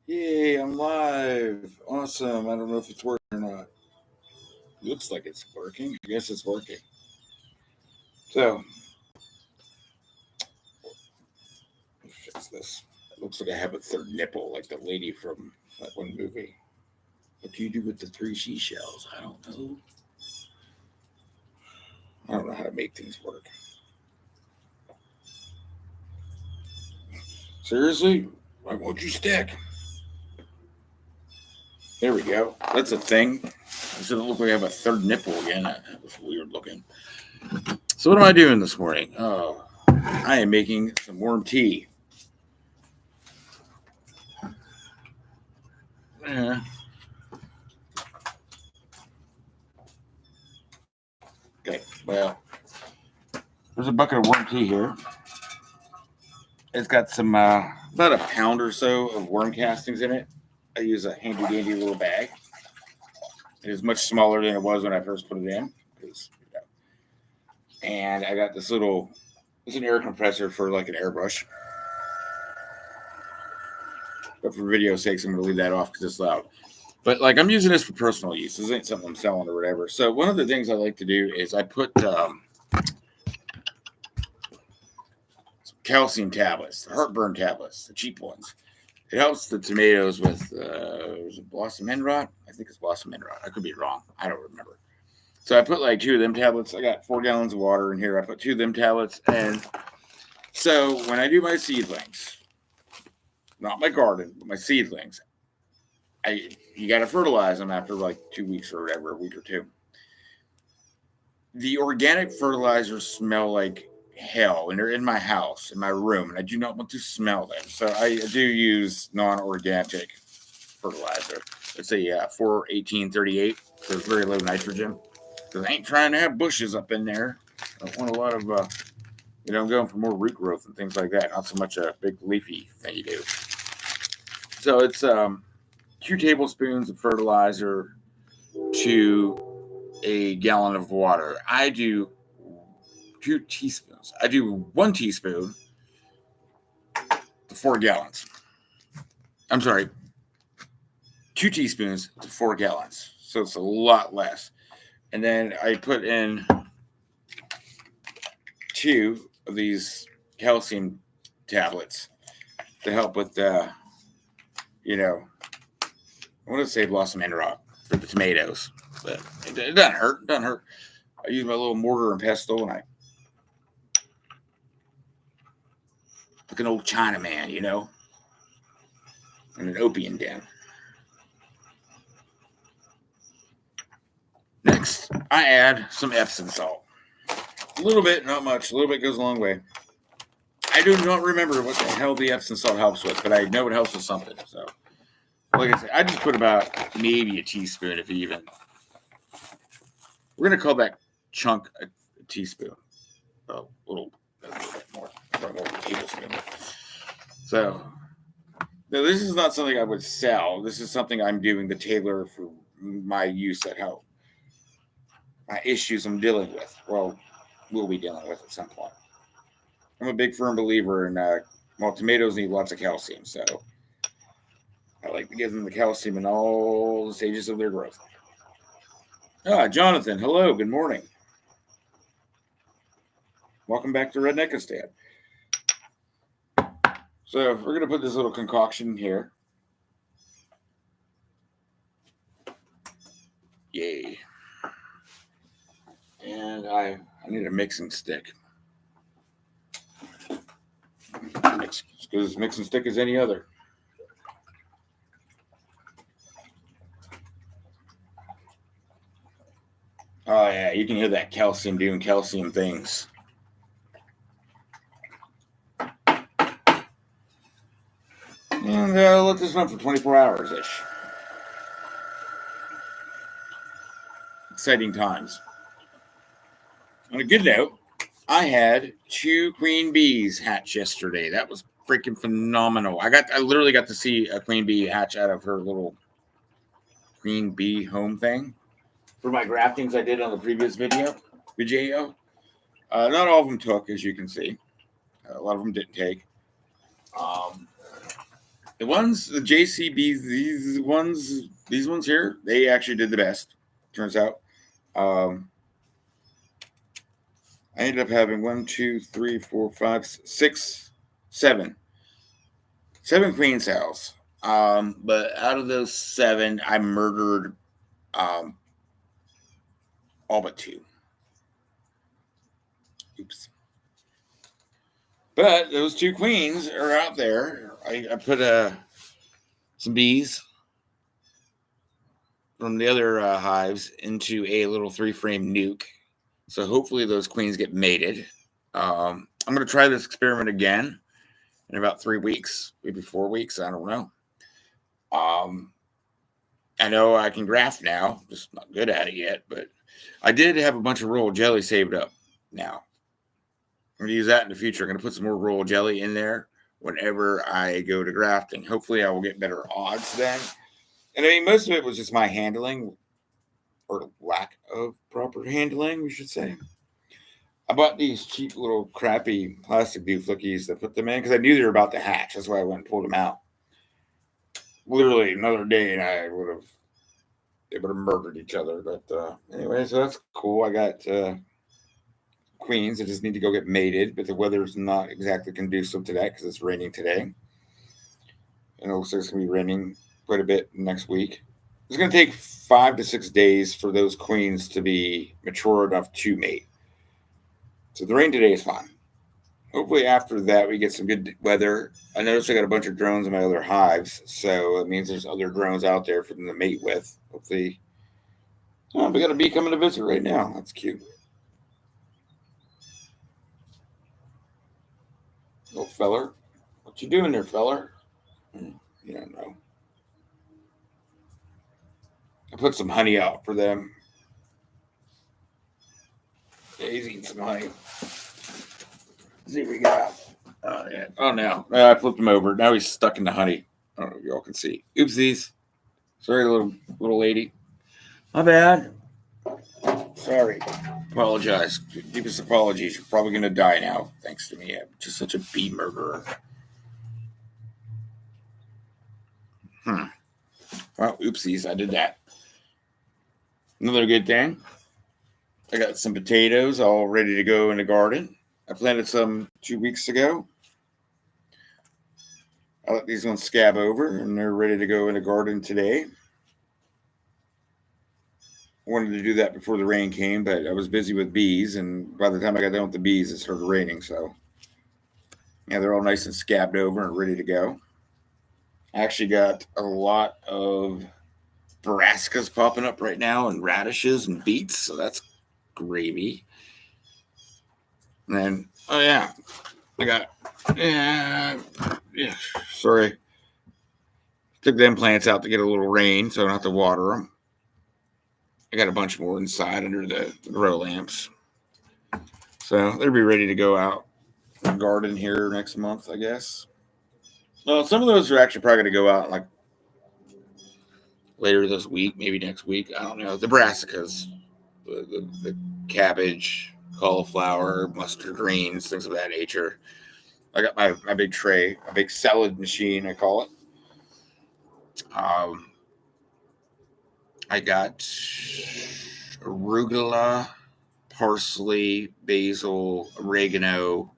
Yay, I'm live. Awesome. I don't know if it's working or not. Looks like it's working. I guess it's working. So, let's fix this. It looks like I have a third nipple, like the lady from that one movie. What do you do with the three seashells? I don't know. I don't know how to make things work. Seriously? Why won't you stick? There we go. That's a thing. Does it look like I have a third nipple again? That was weird looking. So what am I doing this morning? Oh, I am making some warm tea. Yeah. Okay, well, there's a bucket of warm tea here. It's got some, about a pound or so of worm castings in it. I use a handy dandy little bag. It is much smaller than it was when I first put it in. And I got this little, it's an air compressor for like an airbrush. But for video sakes, I'm going to leave that off because it's loud. But like I'm using this for personal use. This ain't something I'm selling or whatever. So one of the things I like to do is I put calcium tablets, the heartburn tablets, the cheap ones. It helps the tomatoes with was it Blossom End Rot? I think it's Blossom End Rot. I could be wrong. I don't remember. So I put like 2 of them tablets. I got 4 gallons of water in here. I put 2 of them tablets. And so when I do my seedlings, not my garden, but my seedlings, you got to fertilize them after like 2 weeks or whatever, a week or 2. The organic fertilizers smell like hell, and they're in my house, in my room, and I do not want to smell them. So I do use non-organic fertilizer. Let's say 4-18-38. So it's very low nitrogen. Because I ain't trying to have bushes up in there. I don't want a lot of, I'm going for more root growth and things like that. Not so much a big leafy thing you do. So it's 2 tablespoons of fertilizer to a gallon of water. I do 2 teaspoons. I do 1 teaspoon to 4 gallons. I'm sorry, 2 teaspoons to 4 gallons. So it's a lot less. And then I put in 2 of these calcium tablets to help with I want to say Blossom End Rot for the tomatoes. But it doesn't hurt. It doesn't hurt. I use my little mortar and pestle, and I like an old Chinaman, in an opium den. Next, I add some Epsom salt. A little bit, not much. A little bit goes a long way. I do not remember what the hell the Epsom salt helps with, but I know it helps with something. So, like I said, I just put about maybe a teaspoon, if even. We're going to call that chunk a teaspoon. A little bit more. Probably more than a tablespoon. So, now this is not something I would sell. This is something I'm doing to tailor for my use at home. My issues I'm dealing with. Well, we'll be dealing with at some point. I'm a big firm believer in, tomatoes need lots of calcium, so I like to give them the calcium in all the stages of their growth. Jonathan, hello, good morning. Welcome back to Redneckistan. So we're going to put this little concoction here. Yay. And I need a mixing stick. It's as mixing stick as any other. Oh, yeah, you can hear that calcium doing calcium things. And let this run for 24 hours-ish. Exciting times. On a good note, I had 2 queen bees hatch yesterday. That was freaking phenomenal. I literally got to see a queen bee hatch out of her little queen bee home thing. For my graftings I did on the previous video. Not all of them took, as you can see. A lot of them didn't take. the JCBs, these ones here, they actually did the best. Turns out, I ended up having 1, 2, 3, 4, 5, 6, 7 queen cells. But out of those 7, I murdered all but 2. Oops. But those 2 queens are out there. I put some bees from the other hives into a little 3-frame nuke. So hopefully those queens get mated. I'm going to try this experiment again in about 3 weeks, maybe 4 weeks. I don't know. I know I can graft now, just not good at it yet, but I did have a bunch of royal jelly saved up now. I'm going to use that in the future. I'm going to put some more royal jelly in there whenever I go to grafting. Hopefully I will get better odds then. And I mean, most of it was just my handling, or lack of proper handling, we should say. I bought these cheap little crappy plastic dooflookies to put them in because I knew they were about to hatch. That's why I went and pulled them out. Literally another day and they would have murdered each other. But anyway, so that's cool. I got queens that just need to go get mated, but the weather's not exactly conducive to that because it's raining today. And it looks like it's going to be raining quite a bit next week. It's going to take 5 to 6 days for those queens to be mature enough to mate. So the rain today is fine. Hopefully after that we get some good weather. I noticed I got a bunch of drones in my other hives, so it means there's other drones out there for them to mate with. Hopefully, we got a bee coming to visit right now. That's cute. Little feller, what you doing there, feller? You don't know. I put some honey out for them. Yeah, he's eating some honey. Let's see what we got. Oh, yeah. Oh, no. I flipped him over. Now he's stuck in the honey. I don't know if y'all can see. Oopsies. Sorry, little lady. My bad. Sorry. Apologize. Deepest apologies. You're probably going to die now, thanks to me. I'm just such a bee murderer. Well, oopsies. I did that. Another good thing. I got some potatoes all ready to go in the garden. I planted some 2 weeks ago. I let these ones scab over, and they're ready to go in the garden today. I wanted to do that before the rain came, but I was busy with bees, and by the time I got done with the bees, it started raining. So, yeah, they're all nice and scabbed over and ready to go. I actually got a lot of brassicas popping up right now, and radishes and beets, so that's gravy. And then, oh yeah, I got, yeah, sorry. Took them plants out to get a little rain, so I don't have to water them. I got a bunch more inside under the grow lamps. So they'll be ready to go out in the garden here next month, I guess. Well, some of those are actually probably going to go out like later this week, maybe next week. I don't know. The brassicas, the cabbage, cauliflower, mustard greens, things of that nature. I got my big tray, a big salad machine, I call it. I got arugula, parsley, basil, oregano,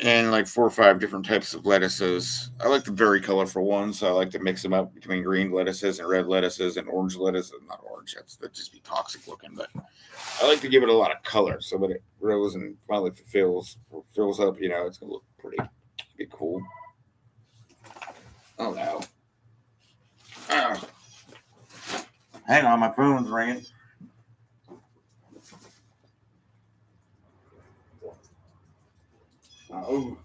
and like 4 or 5 different types of lettuces. I like the very colorful ones, so I like to mix them up between green lettuces and red lettuces and orange lettuce. Not orange, that'd just be toxic looking, but I like to give it a lot of color so when it grows and finally fills up, it's gonna look pretty cool. Oh no. Hang on, my phone's ringing. Oh.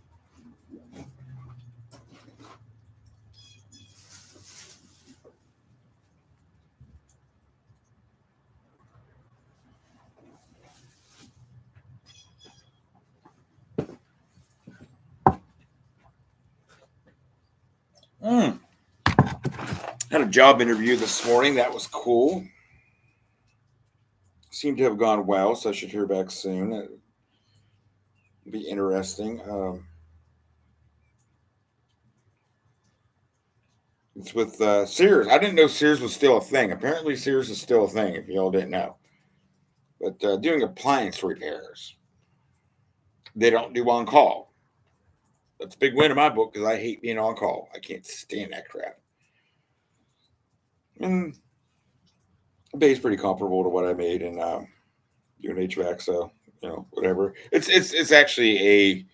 Had a job interview this morning. That was cool. Seemed to have gone well, so I should hear back soon. It'll be interesting. It's with Sears. I didn't know Sears was still a thing. Apparently, Sears is still a thing. If y'all didn't know, but doing appliance repairs, they don't do on call. That's a big win in my book because I hate being on call. I can't stand that crap. And the pay's pretty comparable to what I made in doing HVAC. So whatever. It's actually a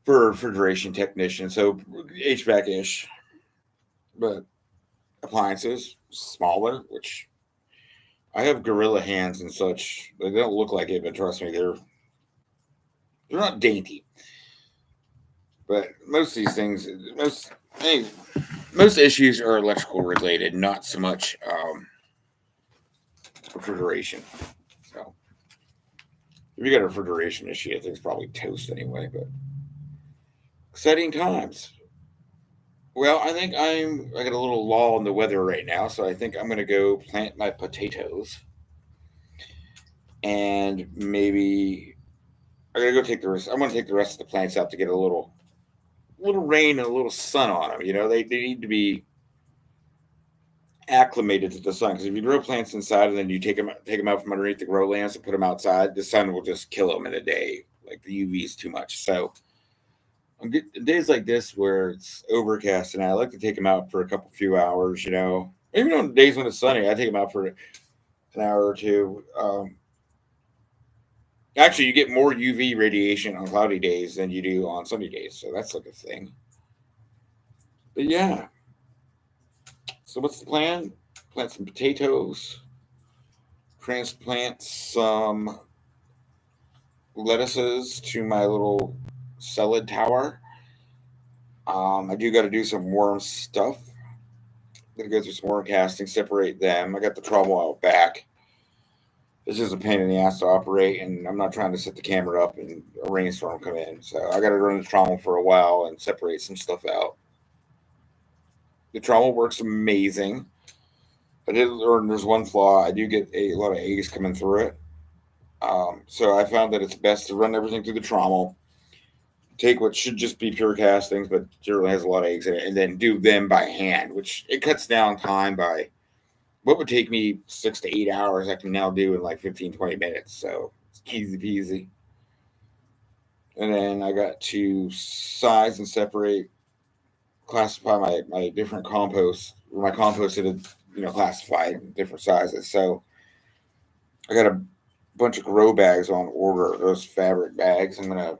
for refrigeration technician, so HVAC ish, but appliances smaller, which I have gorilla hands and such. They don't look like it, but trust me, they're not dainty. But most of these things, most issues are electrical related, not so much refrigeration. So if you got a refrigeration issue, I think it's probably toast anyway. But exciting times. Well, I think I got a little lull in the weather right now, so I think I'm gonna go plant my potatoes, and maybe I gotta go take the rest. I'm gonna take the rest of the plants out to get a little rain and a little sun on them. They need to be acclimated to the sun, because if you grow plants inside and then you take them out from underneath the grow lamps and put them outside, the sun will just kill them in a day. Like the UV is too much. So on days like this where it's overcast, and I like to take them out for a few hours. Even on days when it's sunny, I take them out for an hour or two. Actually, you get more UV radiation on cloudy days than you do on sunny days, so that's like a thing. But yeah, so what's the plan? Plant some potatoes, transplant some lettuces to my little salad tower. I do got to do some worm stuff. I'm gonna go through some worm casting, separate them. I got the trommel out back. This is a pain in the ass to operate, and I'm not trying to set the camera up and a rainstorm come in. So I got to run the trommel for a while and separate some stuff out. The trommel works amazing, but there's one flaw. I do get a lot of eggs coming through it. So I found that it's best to run everything through the trommel, take what should just be pure castings, but generally has a lot of eggs in it, and then do them by hand, which it cuts down time by what would take me 6 to 8 hours. I can now do in like 15-20 minutes. So it's easy peasy. And then I got to size and separate, classify my different compost. My compost had classified in different sizes. So I got a bunch of grow bags on order, those fabric bags. I'm gonna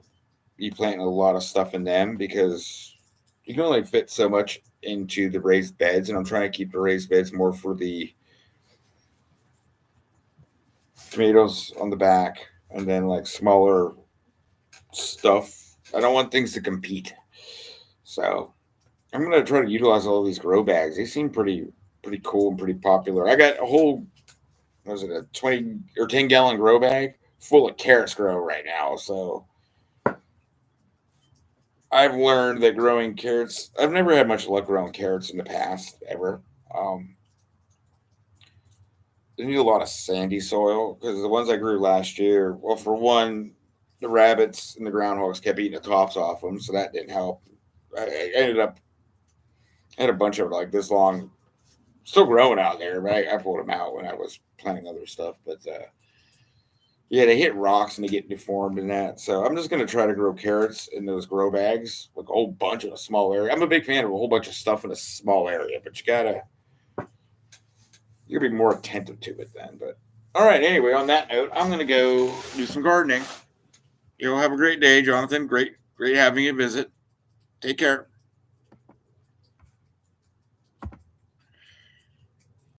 be planting a lot of stuff in them because you can only fit so much into the raised beds, and I'm trying to keep the raised beds more for the tomatoes on the back, and then like smaller stuff. I don't want things to compete, so I'm gonna try to utilize all of these grow bags. They seem pretty cool and pretty popular. I got a whole, was it a 20 or 10 gallon grow bag full of carrots grow right now. So I've learned that growing carrots, I've never had much luck growing carrots in the past, ever. They need a lot of sandy soil, because the ones I grew last year, well, for one, the rabbits and the groundhogs kept eating the tops off them, so that didn't help. I ended up, I had a bunch of like this long, still growing out there, but I pulled them out when I was planting other stuff. But yeah, they hit rocks and they get deformed and that. So I'm just going to try to grow carrots in those grow bags, like a whole bunch in a small area. I'm a big fan of a whole bunch of stuff in a small area, but you gotta be more attentive to it then. But all right, anyway, on that note, I'm going to go do some gardening. You'll have a great day, Jonathan. Great having you visit. Take care.